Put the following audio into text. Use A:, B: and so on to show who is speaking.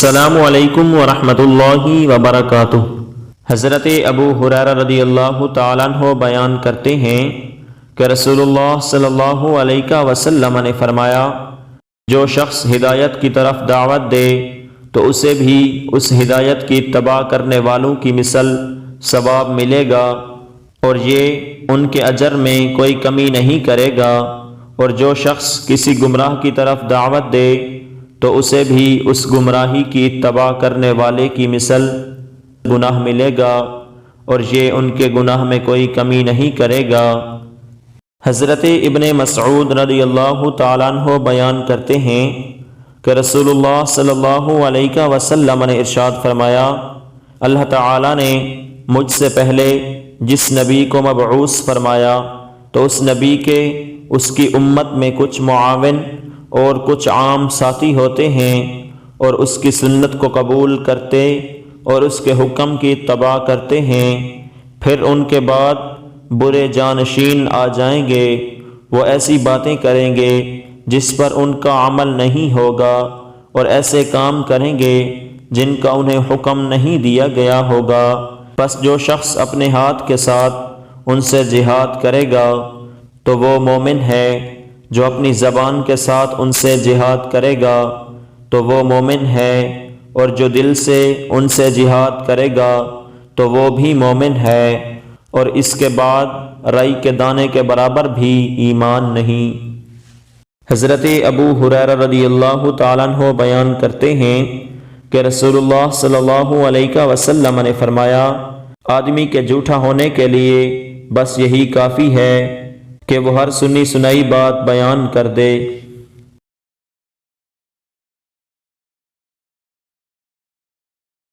A: السلام علیکم ورحمۃ اللہ وبرکاتہ۔ حضرت ابو ہریرہ رضی اللہ تعالیٰ عنہ بیان کرتے ہیں کہ رسول اللہ صلی اللہ علیہ وسلم نے فرمایا، جو شخص ہدایت کی طرف دعوت دے تو اسے بھی اس ہدایت کی اتباع کرنے والوں کی مثل ثواب ملے گا، اور یہ ان کے اجر میں کوئی کمی نہیں کرے گا، اور جو شخص کسی گمراہ کی طرف دعوت دے تو اسے بھی اس گمراہی کی اتباع کرنے والے کی مثل گناہ ملے گا، اور یہ ان کے گناہ میں کوئی کمی نہیں کرے گا۔ حضرت ابن مسعود رضی اللہ تعالیٰ عنہ بیان کرتے ہیں کہ رسول اللہ صلی اللہ علیہ وسلم نے ارشاد فرمایا، اللہ تعالیٰ نے مجھ سے پہلے جس نبی کو مبعوث فرمایا تو اس نبی کے اس کی امت میں کچھ معاون اور کچھ عام ساتھی ہوتے ہیں، اور اس کی سنت کو قبول کرتے اور اس کے حکم کی اتباع کرتے ہیں۔ پھر ان کے بعد برے جانشین آ جائیں گے، وہ ایسی باتیں کریں گے جس پر ان کا عمل نہیں ہوگا، اور ایسے کام کریں گے جن کا انہیں حکم نہیں دیا گیا ہوگا۔ پس جو شخص اپنے ہاتھ کے ساتھ ان سے جہاد کرے گا تو وہ مومن ہے، جو اپنی زبان کے ساتھ ان سے جہاد کرے گا تو وہ مومن ہے، اور جو دل سے ان سے جہاد کرے گا تو وہ بھی مومن ہے، اور اس کے بعد رائی کے دانے کے برابر بھی ایمان نہیں۔ حضرت ابو ہریرہ رضی اللہ تعالیٰ عنہ بیان کرتے ہیں کہ رسول اللہ صلی اللہ علیہ وسلم نے فرمایا، آدمی کے جھوٹا ہونے کے لیے بس یہی کافی ہے کہ وہ ہر سنی سنائی بات بیان کر دے۔